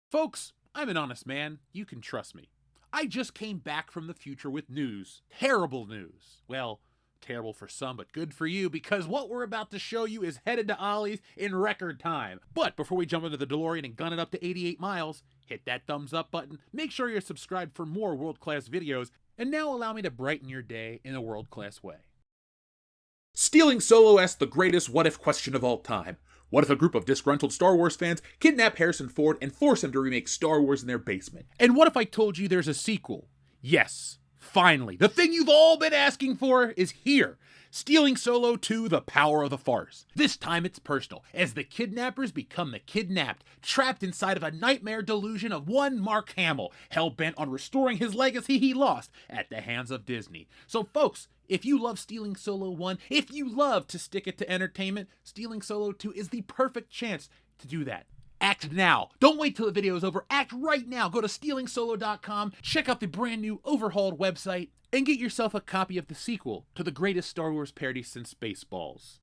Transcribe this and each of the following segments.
Folks, I'm an honest man. You can trust me. I just came back from the future with news. Terrible news. Well, terrible for some, but good for you, because what we're about to show you is headed to Ollie's in record time. But before we jump into the DeLorean and gun it up to 88 miles, hit that thumbs up button, make sure you're subscribed for more world-class videos, and now allow me to brighten your day in a world-class way. Stealing Solo asks the greatest what-if question of all time. What if a group of disgruntled Star Wars fans kidnap Harrison Ford and force him to remake Star Wars in their basement? And what if I told you there's a sequel? Yes, finally. The thing you've all been asking for is here. Stealing Solo 2, The Power of the Farce. This time it's personal, as the kidnappers become the kidnapped, trapped inside of a nightmare delusion of one Mark Hamill, hell-bent on restoring his legacy he lost at the hands of Disney. So folks, if you love Stealing Solo 1, if you love to stick it to entertainment, Stealing Solo 2 is the perfect chance to do that. Act now. Don't wait till the video is over. Act right now. Go to stealingsolo.com, check out the brand new overhauled website, and get yourself a copy of the sequel to the greatest Star Wars parody since Spaceballs.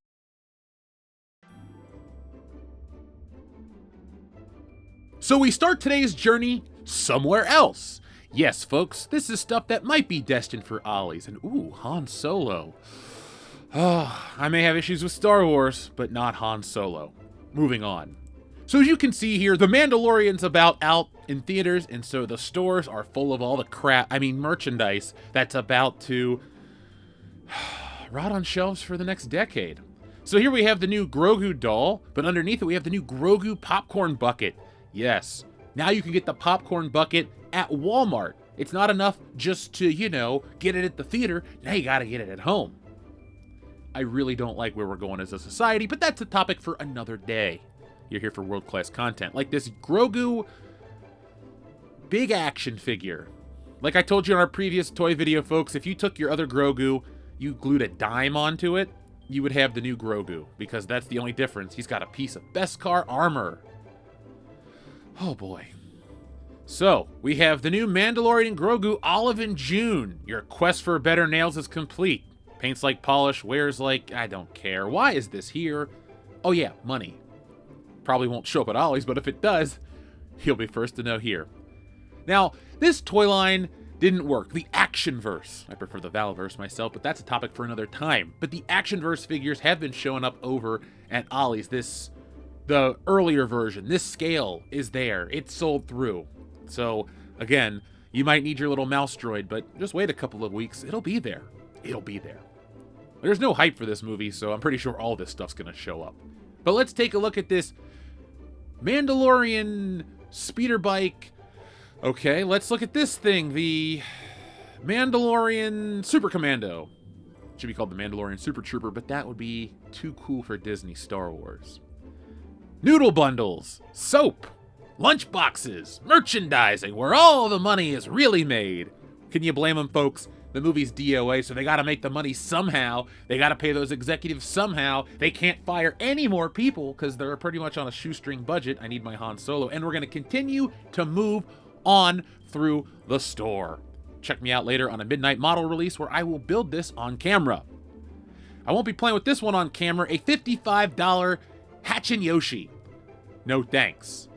So we start today's journey somewhere else. Yes, folks, this is stuff that might be destined for Ollie's. And ooh, Han Solo. Oh, I may have issues with Star Wars, but not Han Solo. Moving on. So as you can see here, The Mandalorian's about out in theaters, and so the stores are full of all the merchandise that's about to rot on shelves for the next decade. So here we have the new Grogu doll, but underneath it we have the new Grogu popcorn bucket. Yes, now you can get the popcorn bucket at Walmart. It's not enough just to, get it at the theater. Now you gotta get it at home. I really don't like where we're going as a society, but that's a topic for another day. You're here for world-class content, like this Grogu big action figure. Like I told you in our previous toy video, folks, if you took your other Grogu, you glued a dime onto it, you would have the new Grogu, because that's the only difference. He's got a piece of Beskar armor. Oh boy. So, we have the new Mandalorian Grogu Olive in June. Your quest for better nails is complete. Paints like polish, wears like, I don't care. Why is this here? Oh yeah, money. Probably won't show up at Ollie's, but if it does, you'll be first to know here. Now, this toy line didn't work. The Actionverse. I prefer the Valverse myself, but that's a topic for another time. But the Actionverse figures have been showing up over at Ollie's. The earlier version, this scale is there. It's sold through. So, again, you might need your little mouse droid, but just wait a couple of weeks. It'll be there. It'll be there. There's no hype for this movie, so I'm pretty sure all this stuff's going to show up. But let's take a look at this Mandalorian speeder bike. Okay, let's look at this thing. The Mandalorian Super Commando. It should be called the Mandalorian Super Trooper, but that would be too cool for Disney Star Wars. Noodle bundles, soap, lunch boxes, merchandising, where all the money is really made. Can you blame them, folks? The movie's DOA, so they gotta make the money somehow. They gotta pay those executives somehow. They can't fire any more people because they're pretty much on a shoestring budget. I need my Han Solo. And we're gonna continue to move on through the store. Check me out later on a midnight model release where I will build this on camera. I won't be playing with this one on camera. A $55 Hatchin' Yoshi. No thanks.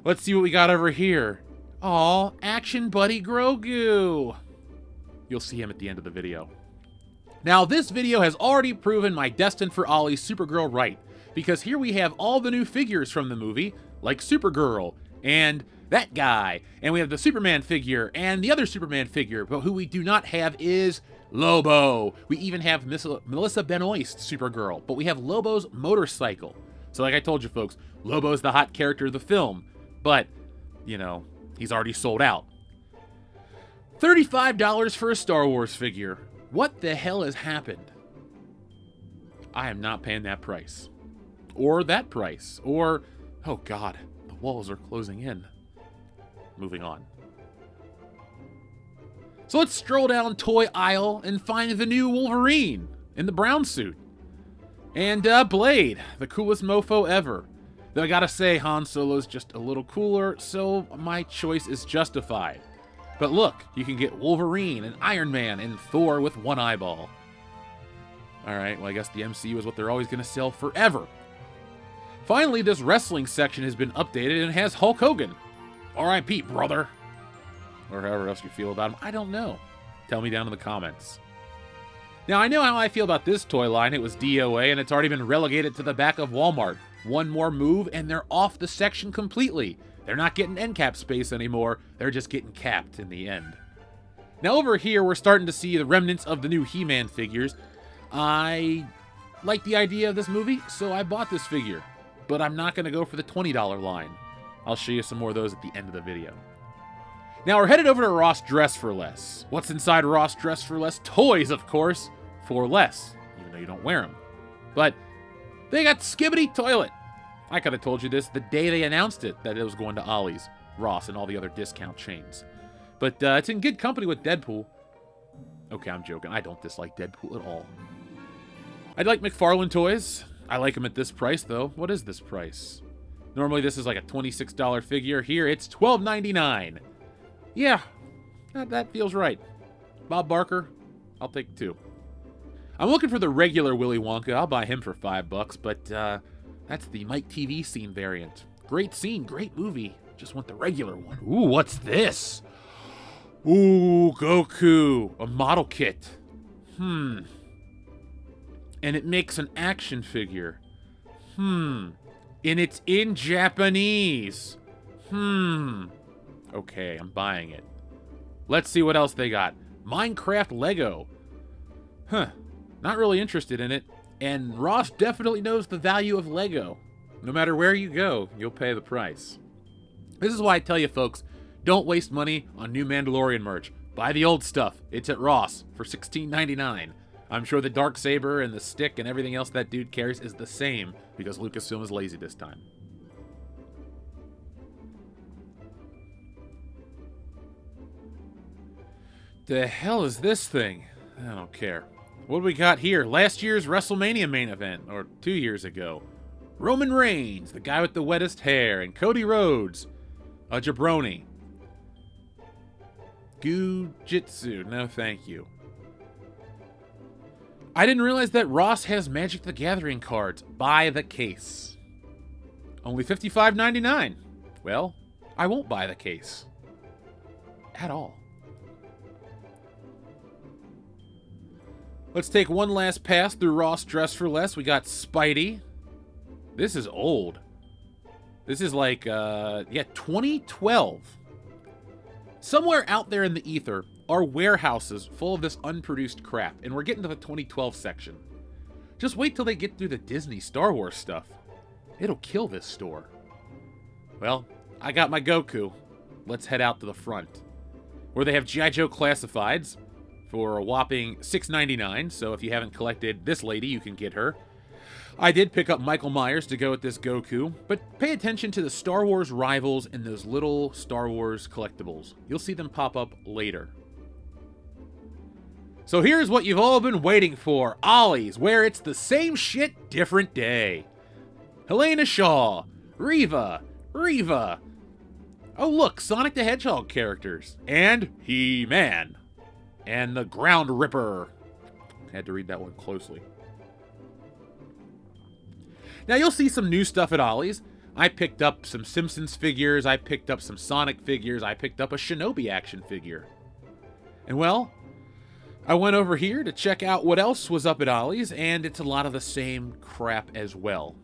Let's see what we got over here. Aw, Action Buddy Grogu. You'll see him at the end of the video. Now, this video has already proven my Destined for Ollie Supergirl right, because here we have all the new figures from the movie, like Supergirl, and that guy, and we have the Superman figure, and the other Superman figure, but who we do not have is Lobo. We even have Melissa Benoist Supergirl, but we have Lobo's motorcycle. So like I told you folks, Lobo's the hot character of the film, but, he's already sold out. $35 for a Star Wars figure. What the hell has happened? I am not paying that price. Or that price. Or, oh god, the walls are closing in. Moving on. So let's stroll down toy aisle and find the new Wolverine in the brown suit. And Blade, the coolest mofo ever. Though I gotta say, Han Solo's just a little cooler, so my choice is justified. But look, you can get Wolverine and Iron Man and Thor with one eyeball. Alright, well I guess the MCU is what they're always gonna sell forever. Finally, this wrestling section has been updated and has Hulk Hogan. R.I.P., brother. Or however else you feel about him. I don't know. Tell me down in the comments. Now, I know how I feel about this toy line. It was DOA, and it's already been relegated to the back of Walmart. One more move, and they're off the section completely. They're not getting end cap space anymore. They're just getting capped in the end. Now, over here, we're starting to see the remnants of the new He-Man figures. I like the idea of this movie, so I bought this figure. But I'm not going to go for the $20 line. I'll show you some more of those at the end of the video. Now, we're headed over to Ross Dress for Less. What's inside Ross Dress for Less? Toys, of course, for less, even though you don't wear them. But they got Skibbity Toilet. I could have told you this the day they announced it, that it was going to Ollie's, Ross, and all the other discount chains. But it's in good company with Deadpool. Okay, I'm joking. I don't dislike Deadpool at all. I like McFarlane toys. I like them at this price, though. What is this price? Normally, this is like a $26 figure. Here, it's $12.99. Yeah, that feels right. Bob Barker, I'll take 2. I'm looking for the regular Willy Wonka. I'll buy him for $5, but that's the Mike TV scene variant. Great scene, great movie. Just want the regular one. Ooh, what's this? Ooh, Goku, a model kit. And it makes an action figure. And it's in Japanese. Okay, I'm buying it. Let's see what else they got. Minecraft Lego. Not really interested in it. And Ross definitely knows the value of Lego. No matter where you go, you'll pay the price. This is why I tell you, folks, don't waste money on new Mandalorian merch. Buy the old stuff. It's at Ross for $16.99. I'm sure the Darksaber and the stick and everything else that dude carries is the same because Lucasfilm is lazy this time. The hell is this thing? I don't care. What do we got here? Last year's WrestleMania main event, or 2 years ago. Roman Reigns, the guy with the wettest hair, and Cody Rhodes, a jabroni. Goo-jitsu, no thank you. I didn't realize that Ross has Magic the Gathering cards. Buy the case. Only $55.99. Well, I won't buy the case. At all. Let's take one last pass through Ross Dress for Less. We got Spidey. This is old. This is like, 2012. Somewhere out there in the ether are warehouses full of this unproduced crap, and we're getting to the 2012 section. Just wait till they get through the Disney Star Wars stuff. It'll kill this store. Well, I got my Goku. Let's head out to the front, where they have G.I. Joe Classifieds for a whopping $6.99, so if you haven't collected this lady, you can get her. I did pick up Michael Myers to go with this Goku, but pay attention to the Star Wars rivals and those little Star Wars collectibles. You'll see them pop up later. So here's what you've all been waiting for, Ollie's, where it's the same shit, different day. Helena Shaw, Reva. Oh look, Sonic the Hedgehog characters, and He-Man. And the Ground Ripper. Had to read that one closely. Now, you'll see some new stuff at Ollie's. I picked up some Simpsons figures. I picked up some Sonic figures. I picked up a Shinobi action figure. And, well, I went over here to check out what else was up at Ollie's, and it's a lot of the same crap as well.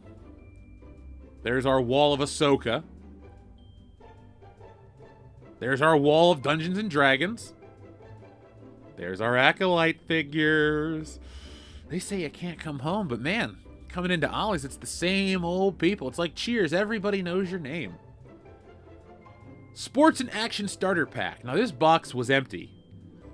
There's our wall of Ahsoka. There's our wall of Dungeons and Dragons. There's our Acolyte figures. They say you can't come home, but man, coming into Ollie's, it's the same old people. It's like Cheers. Everybody knows your name. Sports and Action Starter Pack. Now, this box was empty.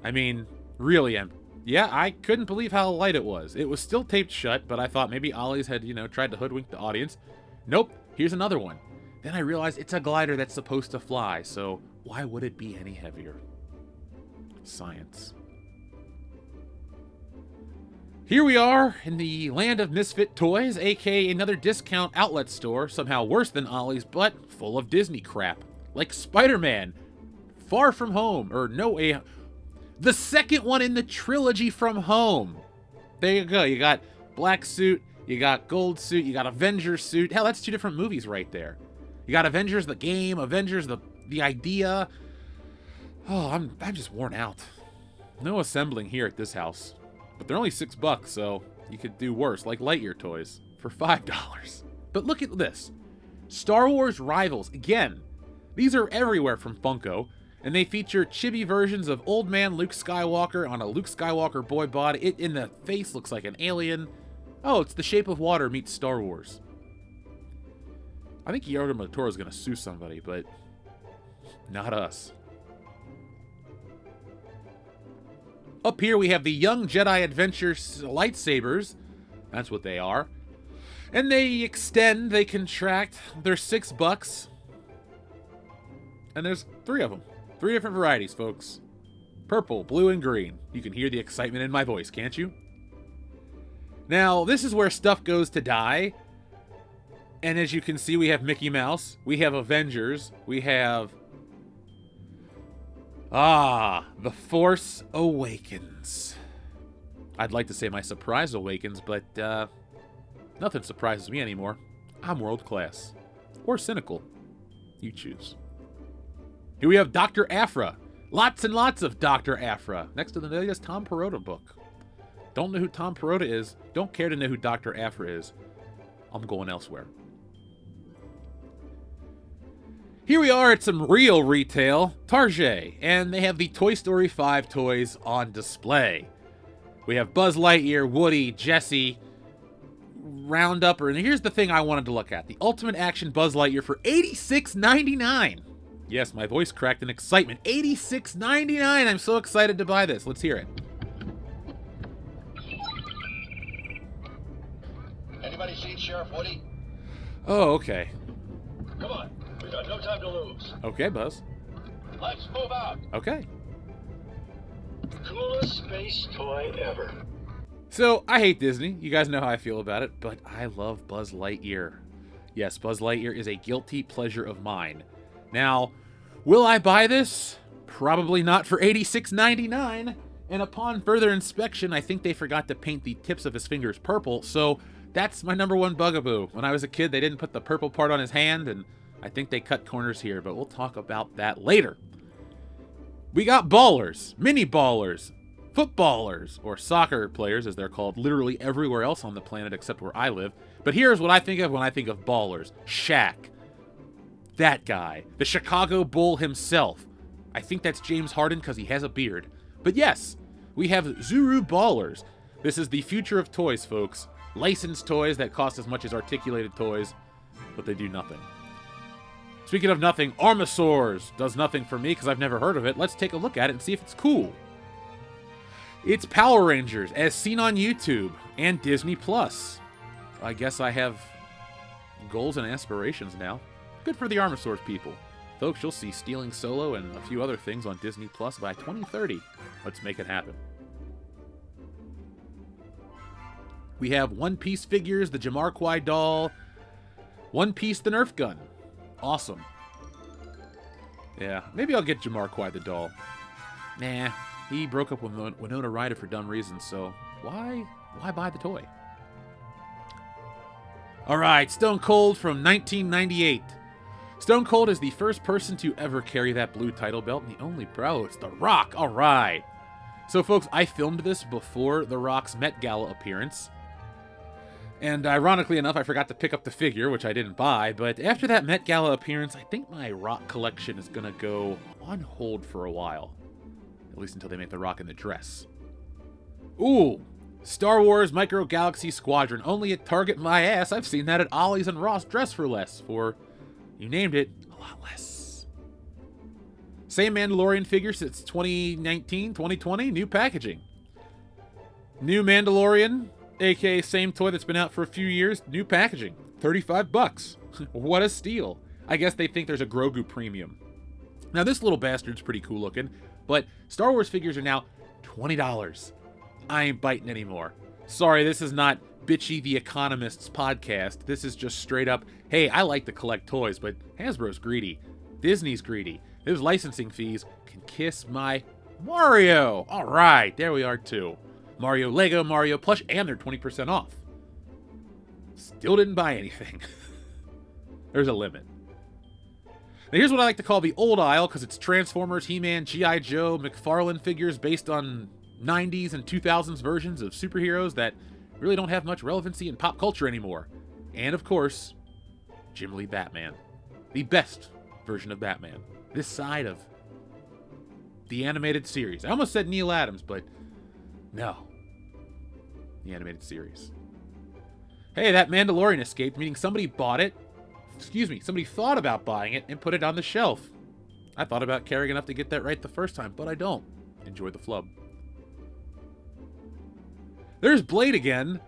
I mean, really empty. Yeah, I couldn't believe how light it was. It was still taped shut, but I thought maybe Ollie's had, tried to hoodwink the audience. Nope, here's another one. Then I realized it's a glider that's supposed to fly, so why would it be any heavier? Science. Here we are in the land of Misfit Toys, aka another discount outlet store, somehow worse than Ollie's, but full of Disney crap. Like Spider-Man, Far From Home, or No Way... The second one in the trilogy From Home. There you go, you got Black Suit, you got Gold Suit, you got Avengers Suit. Hell, that's 2 different movies right there. You got Avengers the game, Avengers the the idea... Oh, I'm just worn out. No assembling here at this house. But they're only $6, so you could do worse, like Lightyear toys, for $5. But look at this. Star Wars Rivals. Again, these are everywhere from Funko, and they feature chibi versions of old man Luke Skywalker on a Luke Skywalker boy body. It in the face looks like an alien. Oh, it's The Shape of Water meets Star Wars. I think Guillermo del Toro is going to sue somebody, but not us. Up here we have the Young Jedi Adventure lightsabers. That's what they are. And they extend, they contract. They're $6. And there's 3 of them. 3 different varieties, folks. Purple, blue, and green. You can hear the excitement in my voice, can't you? Now, this is where stuff goes to die. And as you can see, we have Mickey Mouse. We have Avengers. We have... The Force Awakens. I'd like to say my surprise awakens, but nothing surprises me anymore. I'm world class. Or cynical. You choose. Here we have Dr. Aphra. Lots and lots of Dr. Aphra. Next to the latest Tom Perrotta book. Don't know who Tom Perrotta is. Don't care to know who Dr. Aphra is. I'm going elsewhere. Here we are at some real retail, Target, and they have the Toy Story 5 toys on display. We have Buzz Lightyear, Woody, Jessie, Round-Upper, and here's the thing I wanted to look at. The Ultimate Action Buzz Lightyear for $86.99. Yes, my voice cracked in excitement. $86.99! I'm so excited to buy this. Let's hear it. Anybody seen Sheriff Woody? Oh, okay. Come on. We got no time to lose. Okay, Buzz. Let's move out. Okay. Coolest space toy ever. So, I hate Disney. You guys know how I feel about it, but I love Buzz Lightyear. Yes, Buzz Lightyear is a guilty pleasure of mine. Now, will I buy this? Probably not for $86.99. And upon further inspection, I think they forgot to paint the tips of his fingers purple, so that's my #1 bugaboo. When I was a kid, they didn't put the purple part on his hand, and I think they cut corners here, but we'll talk about that later. We got ballers, mini ballers, footballers, or soccer players, as they're called literally everywhere else on the planet except where I live. But here's what I think of when I think of ballers. Shaq. That guy. The Chicago Bull himself. I think that's James Harden because he has a beard. But yes, we have Zuru Ballers. This is the future of toys, folks. Licensed toys that cost as much as articulated toys, but they do nothing. Speaking of nothing, Armosaurs does nothing for me because I've never heard of it. Let's take a look at it and see if it's cool. It's Power Rangers as seen on YouTube and Disney+. I guess I have goals and aspirations now. Good for the Armosaurs people. Folks, you'll see Stealing Solo and a few other things on Disney Plus by 2030. Let's make it happen. We have One Piece figures, the Jamiroquai doll, One Piece the Nerf gun. Awesome. Yeah, maybe I'll get Jamiroquai the doll. Nah, he broke up with Winona Ryder for dumb reasons, so why buy the toy? Alright, Stone Cold from 1998. Stone Cold is the first person to ever carry that blue title belt, and the only bro, it's The Rock. Alright. So folks, I filmed this before The Rock's Met Gala appearance. And ironically enough, I forgot to pick up the figure, which I didn't buy, but after that Met Gala appearance, I think my Rock collection is going to go on hold for a while. At least until they make The Rock in the dress. Ooh, Star Wars Micro Galaxy Squadron, only at Target my ass. I've seen that at Ollie's and Ross Dress for Less, for, you named it, a lot less. Same Mandalorian figure since 2019, 2020, new packaging. New Mandalorian, aka same toy that's been out for a few years, new packaging, $35. What a steal. I guess they think there's a Grogu premium. Now this little bastard's pretty cool looking, but Star Wars figures are now $20. I ain't biting anymore. Sorry, this is not Bitchy the Economist's podcast. This is just straight up, hey, I like to collect toys, but Hasbro's greedy. Disney's greedy. Those licensing fees can kiss my Mario. All right, there we are too. Mario Lego, Mario plush, and they're 20% off. Still didn't buy anything. There's a limit. Now, here's what I like to call the old aisle, because it's Transformers, He-Man, G.I. Joe, McFarlane figures based on 90s and 2000s versions of superheroes that really don't have much relevancy in pop culture anymore. And, of course, Jim Lee Batman. The best version of Batman. This side of the animated series. I almost said Neil Adams, but no. The animated series. Hey, that Mandalorian escaped, meaning somebody bought it. Excuse me, somebody thought about buying it and put it on the shelf. I thought about caring enough to get that right the first time, but I don't. Enjoy the flub. There's Blade again.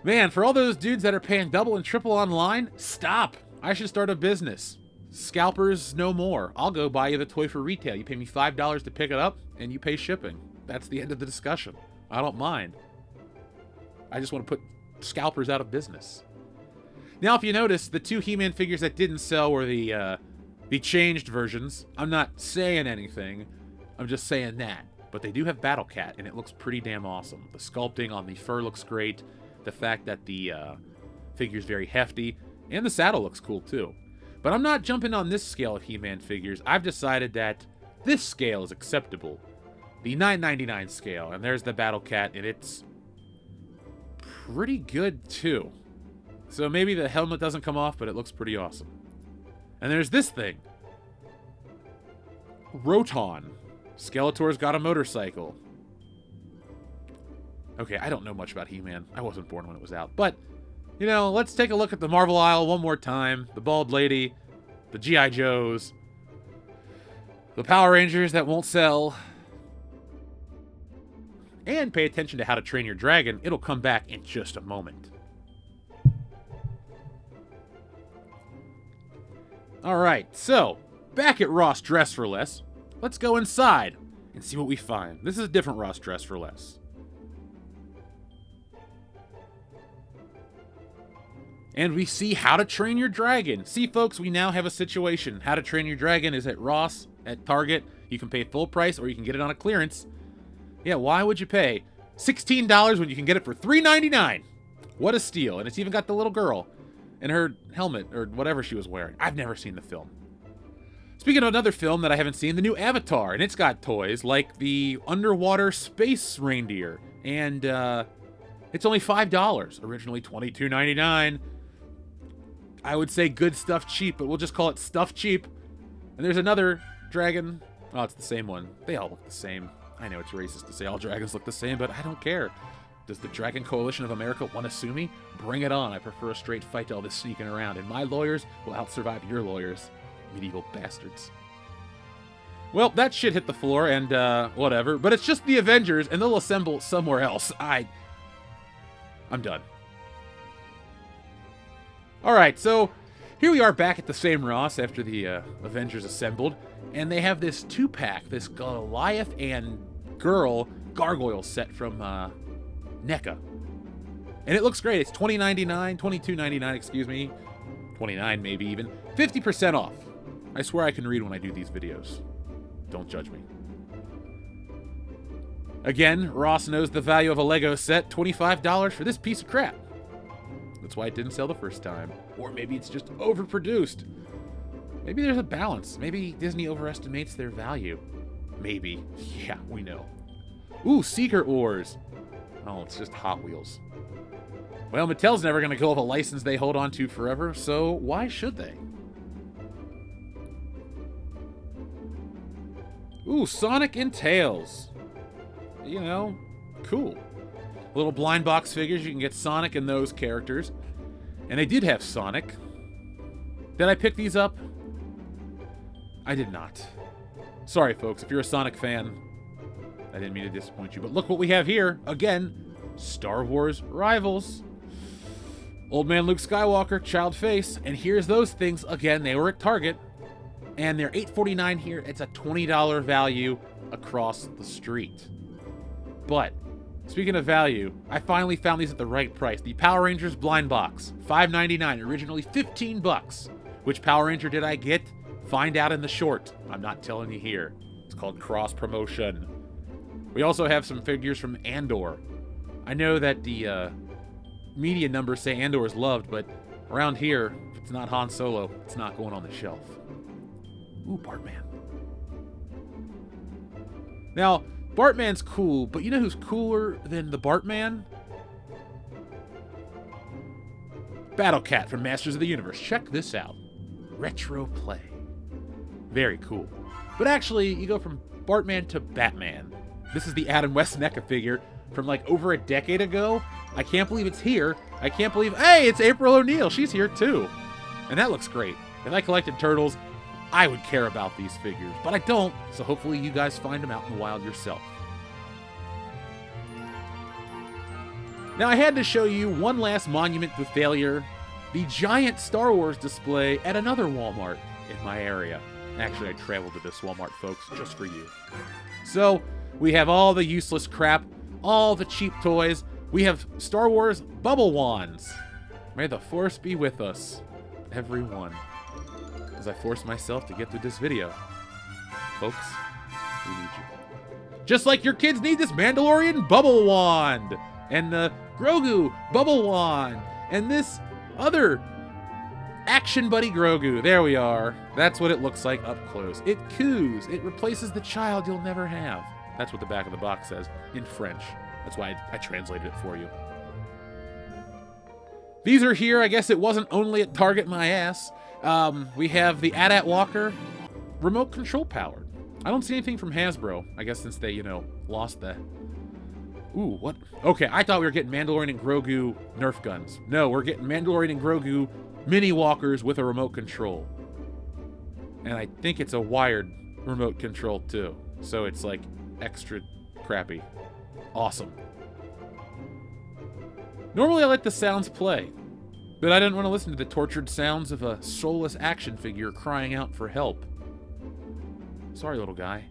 Man, for all those dudes that are paying double and triple online, stop. I should start a business. Scalpers no more. I'll go buy you the toy for retail. You pay me $5 to pick it up, and you pay shipping. That's the end of the discussion. I don't mind. I just want to put scalpers out of business. Now, if you notice, the two He-Man figures that didn't sell were the changed versions. I'm not saying anything. I'm just saying that. But they do have Battle Cat, and it looks pretty damn awesome. The sculpting on the fur looks great. The fact that the figure's very hefty. And the saddle looks cool, too. But I'm not jumping on this scale of He-Man figures. I've decided that this scale is acceptable. The $9.99 scale. And there's the Battle Cat, and it's pretty good, too. So maybe the helmet doesn't come off, but it looks pretty awesome. And there's this thing. Roton. Skeletor's got a motorcycle. Okay, I don't know much about He-Man. I wasn't born when it was out. But, you know, let's take a look at the Marvel aisle one more time. The Bald Lady. The G.I. Joes. The Power Rangers that won't sell. And pay attention to How to Train Your Dragon. It'll come back in just a moment. Alright, so, back at Ross Dress for Less, let's go inside and see what we find. This is a different Ross Dress for Less. And we see How to Train Your Dragon. See, folks, we now have a situation. How to Train Your Dragon is at Ross, at Target. You can pay full price or you can get it on a clearance. Yeah, why would you pay $16 when you can get it for $3.99? What a steal. And it's even got the little girl and her helmet, or whatever she was wearing. I've never seen the film. Speaking of another film that I haven't seen, the new Avatar, and it's got toys like the underwater space reindeer, and it's only $5, originally $22.99. I would say good stuff cheap, but we'll just call it stuff cheap. And there's another dragon. Oh, it's the same one. They all look the same. I know it's racist to say all dragons look the same, but I don't care. Does the Dragon Coalition of America want to sue me? Bring it on. I prefer a straight fight to all this sneaking around, and my lawyers will out-survive your lawyers. Medieval bastards. Well, that shit hit the floor, and whatever. But it's just the Avengers, and they'll assemble somewhere else. I'm done. Alright, so here we are back at the same Ross after the Avengers assembled, and they have this 2-pack, this Goliath and Girl gargoyle set from NECA. And it looks great. It's $20.99, $22.99, excuse me. $29 maybe even. 50% off. I swear I can read when I do these videos. Don't judge me. Again, Ross knows the value of a Lego set. $25 for this piece of crap. That's why it didn't sell the first time. Or maybe it's just overproduced. Maybe there's a balance. Maybe Disney overestimates their value. Maybe. Yeah, we know. Ooh, Secret Wars. Oh, it's just Hot Wheels. Well, Mattel's never going to go with a license they hold on to forever, so why should they? Ooh, Sonic and Tails. You know, cool. Little blind box figures, you can get Sonic and those characters. And they did have Sonic. Did I pick these up? I did not. Sorry, folks, if you're a Sonic fan, I didn't mean to disappoint you. But look what we have here. Again, Star Wars Rivals. Old man Luke Skywalker, child face. And here's those things. Again, they were at Target. And they're $8.49 here. It's a $20 value across the street. But, speaking of value, I finally found these at the right price. The Power Rangers blind box. $5.99. Originally $15. Which Power Ranger did I get? Find out in the short. I'm not telling you here. It's called cross promotion. We also have some figures from Andor. I know that the media numbers say Andor is loved, but around here, if it's not Han Solo, it's not going on the shelf. Ooh, Bartman. Now, Bartman's cool, but you know who's cooler than the Bartman? Battlecat from Masters of the Universe. Check this out. Retro play. Very cool. But actually, you go from Bartman to Batman. This is the Adam West NECA figure from like over a decade ago. I can't believe it's here. I can't believe, hey, it's April O'Neil. She's here too. And that looks great. If I collected turtles, I would care about these figures, but I don't, so hopefully you guys find them out in the wild yourself. Now I had to show you one last monument to failure, the giant Star Wars display at another Walmart in my area. Actually, I traveled to this Walmart, folks, just for you. So, we have all the useless crap, all the cheap toys. We have Star Wars bubble wands. May the Force be with us, everyone. As I force myself to get through this video. Folks, we need you. Just like your kids need this Mandalorian bubble wand, and the Grogu bubble wand, and this other Action Buddy Grogu. There we are. That's what it looks like up close. It coos. It replaces the child you'll never have. That's what the back of the box says in French. That's why I translated it for you. These are here. I guess it wasn't only at Target my ass. We have the AT-AT Walker, remote control powered. I don't see anything from Hasbro, I guess since they, lost the... Ooh, what? Okay, I thought we were getting Mandalorian and Grogu Nerf guns. No, we're getting Mandalorian and Grogu mini walkers with a remote control. And I think it's a wired remote control too. So it's like extra crappy. Awesome. Normally I let the sounds play. But I didn't want to listen to the tortured sounds of a soulless action figure crying out for help. Sorry, little guy.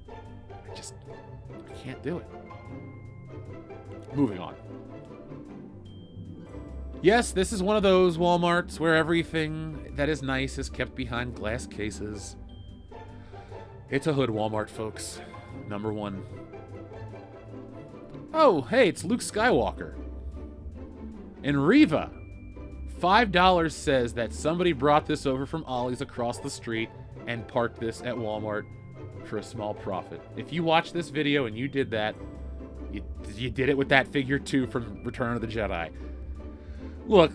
I can't do it. Moving on. Yes, this is one of those Walmarts where everything that is nice is kept behind glass cases. It's a hood Walmart, folks. Number one. Oh, hey, it's Luke Skywalker. And Reva. $5 says that somebody brought this over from Ollie's across the street and parked this at Walmart for a small profit. If you watch this video and you did that, you did it with that figure too from Return of the Jedi. Look,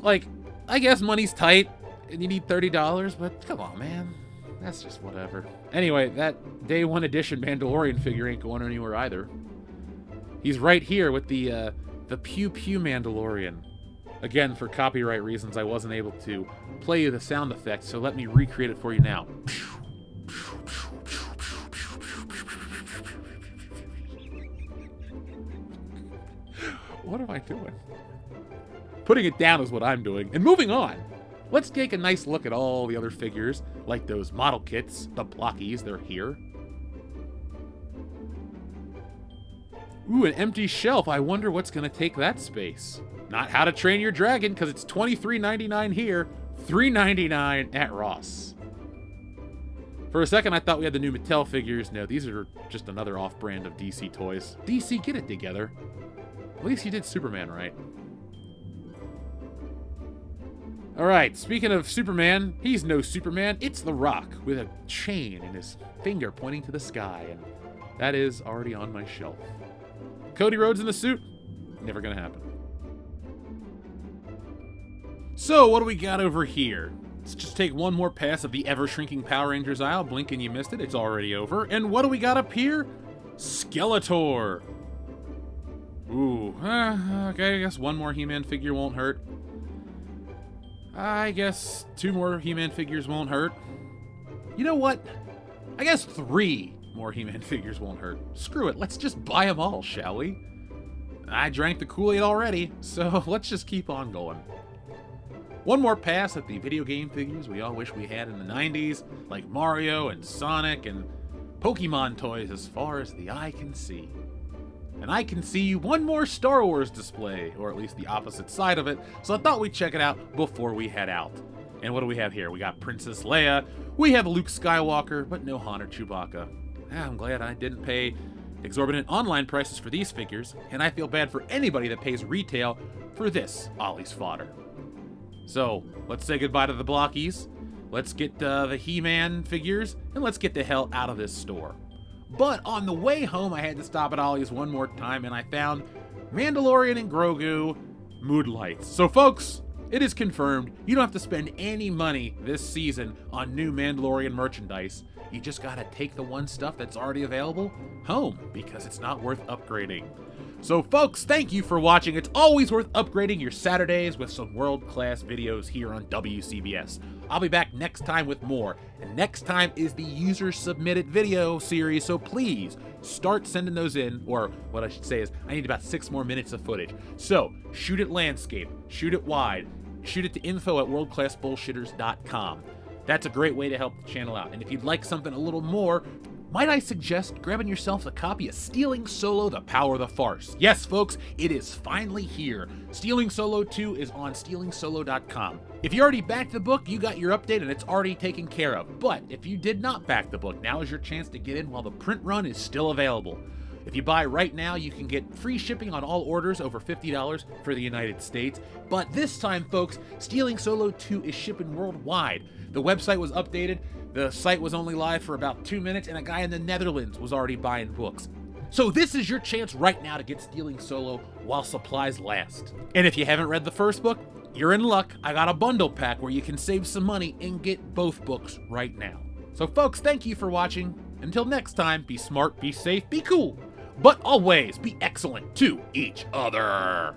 I guess money's tight and you need $30, but come on, man. That's just whatever. Anyway, that Day 1 edition Mandalorian figure ain't going anywhere either. He's right here with the Pew Pew Mandalorian. Again, for copyright reasons, I wasn't able to play you the sound effect, so let me recreate it for you now. What am I doing? Putting it down is what I'm doing. And moving on, let's take a nice look at all the other figures, like those model kits, the blockies, they're here. Ooh, an empty shelf. I wonder what's going to take that space. Not How to Train Your Dragon, because it's $23.99 here, $3.99 at Ross. For a second, I thought we had the new Mattel figures. No, these are just another off-brand of DC toys. DC, get it together. At least you did Superman right. Alright, speaking of Superman, he's no Superman. It's The Rock with a chain and his finger pointing to the sky, and that is already on my shelf. Cody Rhodes in the suit? Never gonna happen. So, what do we got over here? Let's just take one more pass of the ever-shrinking Power Rangers aisle. Blink and you missed it. It's already over. And what do we got up here? Skeletor. Ooh. Okay, I guess one more He-Man figure won't hurt. I guess 2 more He-Man figures won't hurt. You know what? I guess 3 more He-Man figures won't hurt. Screw it. Let's just buy them all, shall we? I drank the Kool-Aid already, so let's just keep on going. One more pass at the video game figures we all wish we had in the 90s, like Mario and Sonic and Pokemon toys as far as the eye can see. And I can see one more Star Wars display, or at least the opposite side of it, so I thought we'd check it out before we head out. And what do we have here? We got Princess Leia, we have Luke Skywalker, but no Han or Chewbacca. I'm glad I didn't pay exorbitant online prices for these figures, and I feel bad for anybody that pays retail for this Ollie's fodder. So, let's say goodbye to the blockies. let's get the He-Man figures, and let's get the hell out of this store. But on the way home, I had to stop at Ollie's one more time, and I found Mandalorian and Grogu mood lights. So folks, it is confirmed, you don't have to spend any money this season on new Mandalorian merchandise. You just gotta take the one stuff that's already available home, because it's not worth upgrading. So folks, thank you for watching. It's always worth upgrading your Saturdays with some world-class videos here on WCBS. I'll be back next time with more, and next time is the user-submitted video series, so please start sending those in, or what I should say is, I need about 6 more minutes of footage. So, shoot it landscape, shoot it wide, shoot it to info@worldclassbullshitters.com. That's a great way to help the channel out, and if you'd like something a little more, might I suggest grabbing yourself a copy of Stealing Solo: The Power of the Farce. Yes, folks, it is finally here. Stealing Solo 2 is on stealingsolo.com. If you already backed the book, you got your update and it's already taken care of. But if you did not back the book, now is your chance to get in while the print run is still available. If you buy right now, you can get free shipping on all orders over $50 for the United States. But this time, folks, Stealing Solo 2 is shipping worldwide. The website was updated, the site was only live for about 2 minutes, and a guy in the Netherlands was already buying books. So this is your chance right now to get Stealing Solo while supplies last. And if you haven't read the first book, you're in luck. I got a bundle pack where you can save some money and get both books right now. So folks, thank you for watching. Until next time, be smart, be safe, be cool, but always be excellent to each other.